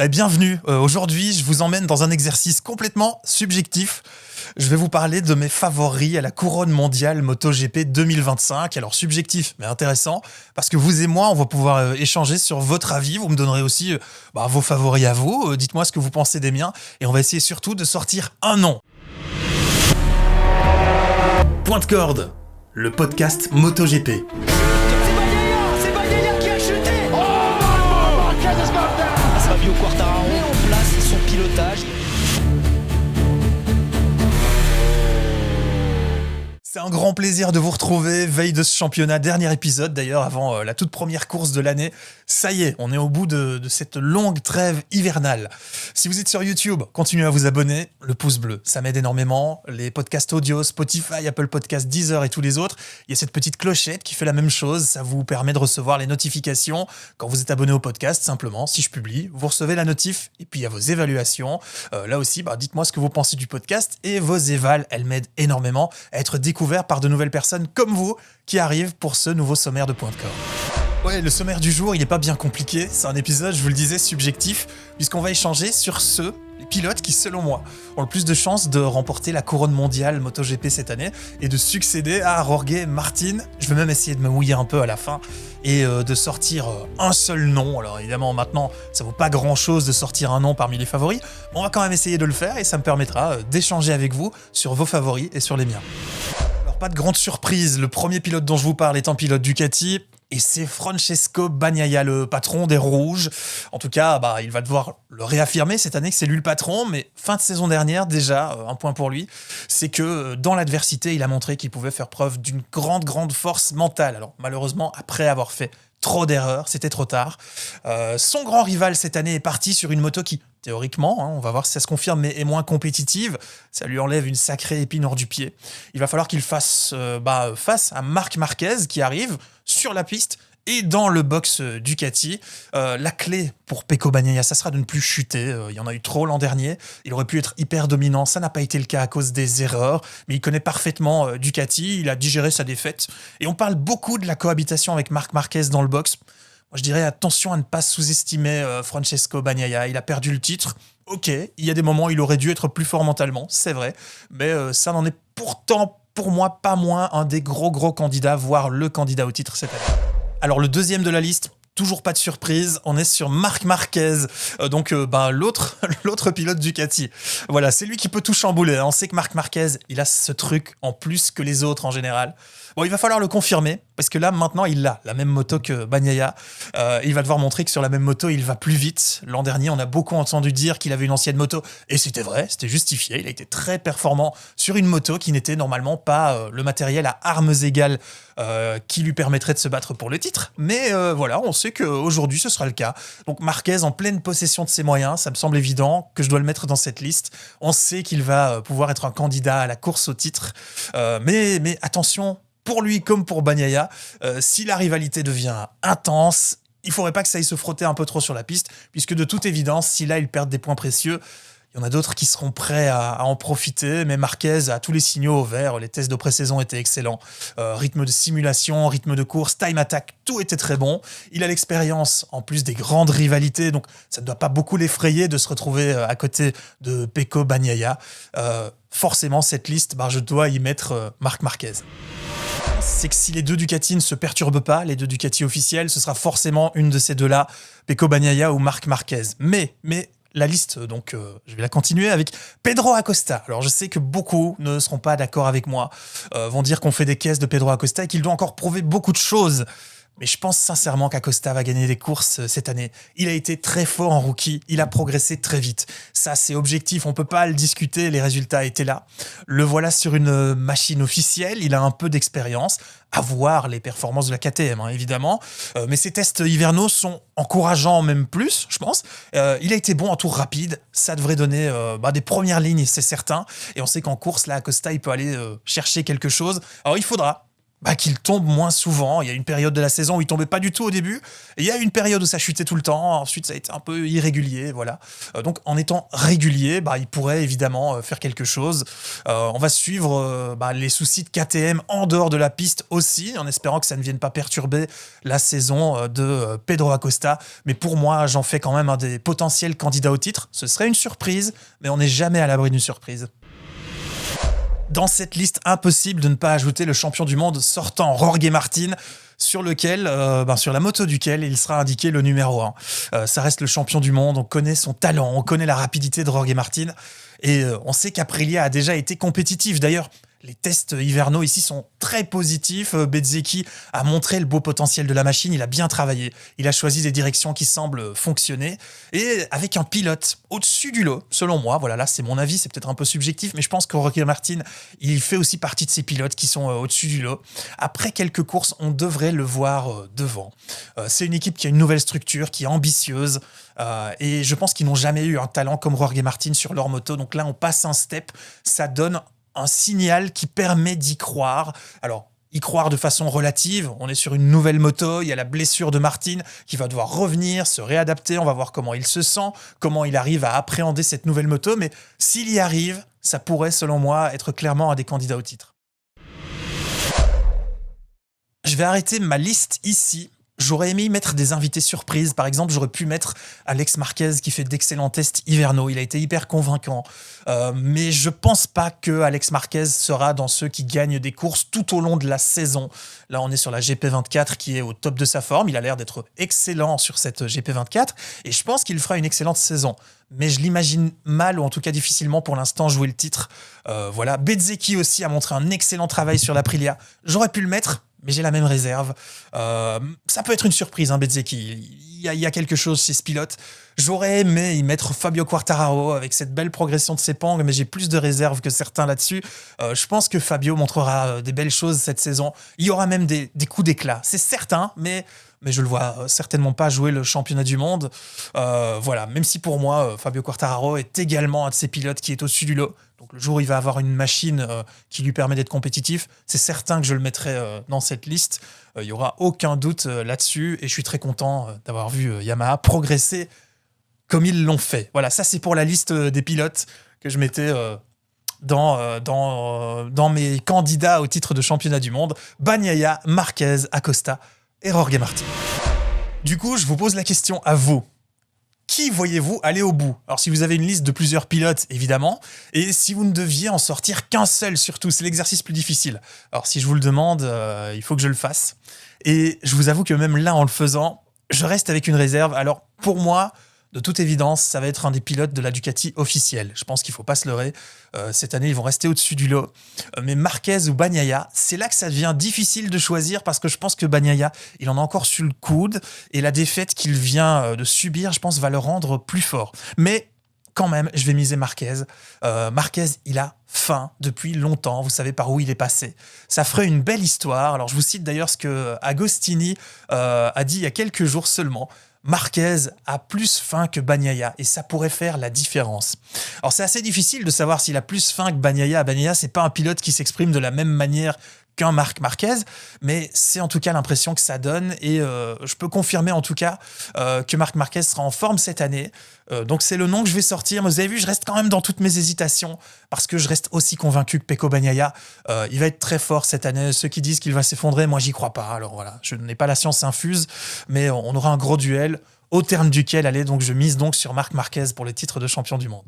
Bienvenue, aujourd'hui je vous emmène dans un exercice complètement subjectif. Je vais vous parler de mes favoris à la couronne mondiale MotoGP 2025. Alors subjectif mais intéressant, parce que vous et moi on va pouvoir échanger sur votre avis. Vous me donnerez aussi vos favoris à vous, dites-moi ce que vous pensez des miens. Et on va essayer surtout de sortir un nom. Point de corde, le podcast MotoGP. C'est Bagnaia qui a chuté. Fabio Quartararo met en place son pilotage. C'est un grand plaisir de vous retrouver, veille de ce championnat, dernier épisode d'ailleurs avant la toute première course de l'année. Ça y est, on est au bout de cette longue trêve hivernale. Si vous êtes sur YouTube, continuez à vous abonner, le pouce bleu, ça m'aide énormément. Les podcasts audio, Spotify, Apple Podcasts, Deezer et tous les autres, il y a cette petite clochette qui fait la même chose, ça vous permet de recevoir les notifications. Quand vous êtes abonné au podcast, simplement, si je publie, vous recevez la notif et puis il y a vos évaluations. Là aussi, dites-moi ce que vous pensez du podcast et vos évals, elles m'aident énormément à être découvert par de nouvelles personnes comme vous qui arrivent pour ce nouveau sommaire de Point de Corde. Ouais, le sommaire du jour, il n'est pas bien compliqué. C'est un épisode, je vous le disais, subjectif, puisqu'on va échanger sur les pilotes qui, selon moi, ont le plus de chances de remporter la couronne mondiale MotoGP cette année et de succéder à Jorge Martin. Je vais même essayer de me mouiller un peu à la fin et de sortir un seul nom. Alors évidemment, maintenant, ça vaut pas grand-chose de sortir un nom parmi les favoris. On va quand même essayer de le faire et ça me permettra d'échanger avec vous sur vos favoris et sur les miens. Pas de grande surprise, le premier pilote dont je vous parle est un pilote Ducati, et c'est Francesco Bagnaia, le patron des Rouges. En tout cas, il va devoir le réaffirmer cette année que c'est lui le patron, mais fin de saison dernière, déjà, un point pour lui, c'est que dans l'adversité, il a montré qu'il pouvait faire preuve d'une grande force mentale. Alors malheureusement, après avoir fait trop d'erreurs, c'était trop tard. Son grand rival cette année est parti sur une moto qui, théoriquement, on va voir si ça se confirme, mais est moins compétitive. Ça lui enlève une sacrée épine hors du pied. Il va falloir qu'il fasse face à Marc Marquez qui arrive sur la piste et dans le box Ducati. La clé pour Pecco Bagnaia, ça sera de ne plus chuter. Il y en a eu trop l'an dernier. Il aurait pu être hyper dominant. Ça n'a pas été le cas à cause des erreurs. Mais il connaît parfaitement Ducati. Il a digéré sa défaite. Et on parle beaucoup de la cohabitation avec Marc Marquez dans le box. Moi, je dirais attention à ne pas sous-estimer Francesco Bagnaia. Il a perdu le titre. Ok, il y a des moments où il aurait dû être plus fort mentalement, c'est vrai. Mais ça n'en est pourtant, pour moi, pas moins un des gros candidats, voire le candidat au titre cette année. Alors, le deuxième de la liste, toujours pas de surprise, on est sur Marc Marquez, l'autre pilote Ducati. Voilà, c'est lui qui peut tout chambouler. On sait que Marc Marquez, il a ce truc en plus que les autres en général. Bon, il va falloir le confirmer, parce que là, maintenant, il a la même moto que Bagnaia. Il va devoir montrer que sur la même moto, il va plus vite. L'an dernier, on a beaucoup entendu dire qu'il avait une ancienne moto, et c'était vrai, c'était justifié. Il a été très performant sur une moto qui n'était normalement pas le matériel à armes égales qui lui permettrait de se battre pour le titre. Mais voilà, on sait qu'aujourd'hui, ce sera le cas. Donc Marquez, en pleine possession de ses moyens, ça me semble évident que je dois le mettre dans cette liste. On sait qu'il va pouvoir être un candidat à la course au titre. Mais attention, pour lui comme pour Bagnaia, si la rivalité devient intense, il ne faudrait pas que ça aille se frotter un peu trop sur la piste, puisque de toute évidence, si là, ils perdent des points précieux, il y en a d'autres qui seront prêts à en profiter, mais Marquez a tous les signaux au vert. Les tests de pré-saison étaient excellents. Rythme de simulation, rythme de course, time attack, tout était très bon. Il a l'expérience, en plus des grandes rivalités, donc ça ne doit pas beaucoup l'effrayer de se retrouver à côté de Pecco Bagnaia. Forcément, cette liste, je dois y mettre Marc Marquez. C'est que si les deux Ducati ne se perturbent pas, les deux Ducati officiels, ce sera forcément une de ces deux-là, Pecco Bagnaia ou Marc Marquez. Mais la liste, donc je vais la continuer avec Pedro Acosta. Alors je sais que beaucoup ne seront pas d'accord avec moi, vont dire qu'on fait des caisses de Pedro Acosta et qu'il doit encore prouver beaucoup de choses. Mais je pense sincèrement qu'Acosta va gagner des courses cette année. Il a été très fort en rookie, il a progressé très vite. Ça, c'est objectif, on peut pas le discuter, les résultats étaient là. Le voilà sur une machine officielle, il a un peu d'expérience. À voir les performances de la KTM, évidemment. Mais ses tests hivernaux sont encourageants, même plus, je pense. Il a été bon en tour rapide, ça devrait donner des premières lignes, c'est certain. Et on sait qu'en course, là, Acosta, il peut aller chercher quelque chose. Alors, il faudra qu'il tombe moins souvent. Il y a une période de la saison où il tombait pas du tout au début. Et il y a une période où ça chutait tout le temps. Ensuite, ça a été un peu irrégulier. Voilà. Donc, en étant régulier, il pourrait évidemment faire quelque chose. On va suivre les soucis de KTM en dehors de la piste aussi, en espérant que ça ne vienne pas perturber la saison de Pedro Acosta. Mais pour moi, j'en fais quand même un des potentiels candidats au titre. Ce serait une surprise, mais on n'est jamais à l'abri d'une surprise. Dans cette liste, impossible de ne pas ajouter le champion du monde sortant, Jorge Martin, sur la moto duquel il sera indiqué le numéro 1. Ça reste le champion du monde, on connaît son talent, on connaît la rapidité de Jorge Martin, et on sait qu'Aprilia a déjà été compétitif. D'ailleurs, les tests hivernaux ici sont très positifs. Bezzecchi a montré le beau potentiel de la machine, il a bien travaillé. Il a choisi des directions qui semblent fonctionner. Et avec un pilote au-dessus du lot, selon moi, voilà, là c'est mon avis, c'est peut-être un peu subjectif, mais je pense que Jorge Martin, il fait aussi partie de ces pilotes qui sont au-dessus du lot. Après quelques courses, on devrait le voir devant. C'est une équipe qui a une nouvelle structure, qui est ambitieuse, et je pense qu'ils n'ont jamais eu un talent comme Jorge Martin sur leur moto. Donc là, on passe un step, ça donne un signal qui permet d'y croire. Alors, y croire de façon relative, on est sur une nouvelle moto, il y a la blessure de Martin qui va devoir revenir, se réadapter, on va voir comment il se sent, comment il arrive à appréhender cette nouvelle moto, mais s'il y arrive, ça pourrait, selon moi, être clairement un des candidats au titre. Je vais arrêter ma liste ici. J'aurais aimé y mettre des invités surprises. Par exemple, j'aurais pu mettre Alex Marquez qui fait d'excellents tests hivernaux. Il a été hyper convaincant. Mais je pense pas que Alex Marquez sera dans ceux qui gagnent des courses tout au long de la saison. Là, on est sur la GP24 qui est au top de sa forme. Il a l'air d'être excellent sur cette GP24. Et je pense qu'il fera une excellente saison. Mais je l'imagine mal, ou en tout cas difficilement pour l'instant, jouer le titre. Voilà. Bezzecchi aussi a montré un excellent travail sur l'Aprilia. J'aurais pu le mettre, mais j'ai la même réserve. Ça peut être une surprise, Bezzecchi. Il y a quelque chose chez ce pilote. J'aurais aimé y mettre Fabio Quartararo avec cette belle progression de Sepang, mais j'ai plus de réserves que certains là-dessus. Je pense que Fabio montrera des belles choses cette saison. Il y aura même des coups d'éclat, c'est certain, mais je le vois certainement pas jouer le championnat du monde. Voilà, même si pour moi, Fabio Quartararo est également un de ces pilotes qui est au-dessus du lot. Donc le jour où il va avoir une machine qui lui permet d'être compétitif, c'est certain que je le mettrai dans cette liste. Il n'y aura aucun doute là-dessus, et je suis très content d'avoir vu Yamaha progresser comme ils l'ont fait. Voilà, ça c'est pour la liste des pilotes que je mettais dans mes candidats au titre de championnat du monde. Bagnaia, Marquez, Acosta et Jorge Martin. Du coup, je vous pose la question à vous. Qui voyez-vous aller au bout? Alors, si vous avez une liste de plusieurs pilotes, évidemment, et si vous ne deviez en sortir qu'un seul, surtout, c'est l'exercice plus difficile. Alors, si je vous le demande, il faut que je le fasse. Et je vous avoue que même là, en le faisant, je reste avec une réserve. Alors, pour moi, de toute évidence, ça va être un des pilotes de la Ducati officielle. Je pense qu'il ne faut pas se leurrer. Cette année, ils vont rester au-dessus du lot. Mais Marquez ou Bagnaia, c'est là que ça devient difficile de choisir, parce que je pense que Bagnaia, il en a encore sur le coude, et la défaite qu'il vient de subir, je pense, va le rendre plus fort. Mais quand même, je vais miser Marquez. Marquez, il a faim depuis longtemps. Vous savez par où il est passé. Ça ferait une belle histoire. Alors, je vous cite d'ailleurs ce que Agostini a dit il y a quelques jours seulement. Marquez a plus faim que Bagnaia, et ça pourrait faire la différence. Alors, c'est assez difficile de savoir s'il a plus faim que Bagnaia. Bagnaia, c'est pas un pilote qui s'exprime de la même manière qu'un Marc Marquez, mais c'est en tout cas l'impression que ça donne, et je peux confirmer en tout cas que Marc Marquez sera en forme cette année. Donc c'est le nom que je vais sortir, mais vous avez vu, je reste quand même dans toutes mes hésitations, parce que je reste aussi convaincu que Pecco Bagnaia, il va être très fort cette année. Ceux qui disent qu'il va s'effondrer, moi j'y crois pas. Alors voilà, je n'ai pas la science infuse, mais on aura un gros duel, au terme duquel, allez, donc je mise donc sur Marc Marquez pour le titre de champion du monde.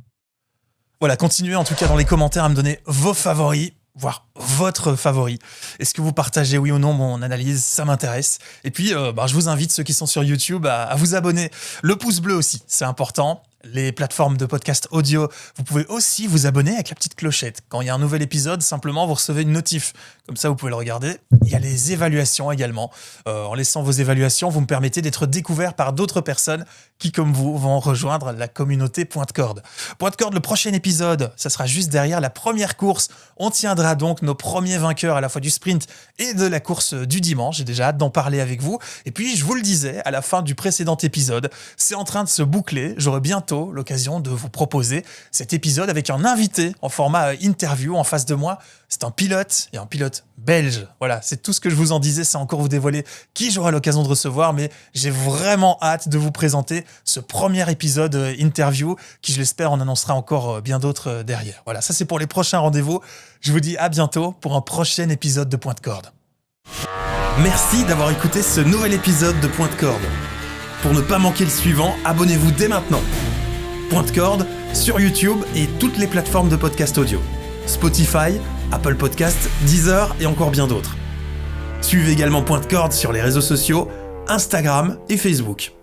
Voilà, continuez en tout cas dans les commentaires à me donner vos favoris, voire votre favori. Est-ce que vous partagez oui ou non mon analyse? Ça m'intéresse. Et puis, je vous invite, ceux qui sont sur YouTube, à vous abonner. Le pouce bleu aussi, c'est important. Les plateformes de podcast audio, vous pouvez aussi vous abonner avec la petite clochette. Quand il y a un nouvel épisode, simplement, vous recevez une notif. Comme ça, vous pouvez le regarder. Il y a les évaluations également. En laissant vos évaluations, vous me permettez d'être découvert par d'autres personnes qui, comme vous, vont rejoindre la communauté Pointe Corde. Pointe Corde, le prochain épisode, ça sera juste derrière la première course. On tiendra donc nos premiers vainqueurs à la fois du sprint et de la course du dimanche. J'ai déjà hâte d'en parler avec vous. Et puis, je vous le disais, à la fin du précédent épisode, c'est en train de se boucler. J'aurai bientôt l'occasion de vous proposer cet épisode avec un invité en format interview en face de moi. C'est un pilote, et un pilote belge. Voilà, c'est tout ce que je vous en disais, sans encore vous dévoiler qui j'aurai l'occasion de recevoir, mais j'ai vraiment hâte de vous présenter ce premier épisode interview qui, je l'espère, en annoncera encore bien d'autres derrière. Voilà, ça c'est pour les prochains rendez-vous. Je vous dis à bientôt pour un prochain épisode de Pointe Corde. Merci d'avoir écouté ce nouvel épisode de Pointe Corde. Pour ne pas manquer le suivant, abonnez-vous dès maintenant. Pointe Corde sur YouTube et toutes les plateformes de podcast audio. Spotify, Apple Podcasts, Deezer et encore bien d'autres. Suivez également Pointe Corde sur les réseaux sociaux, Instagram et Facebook.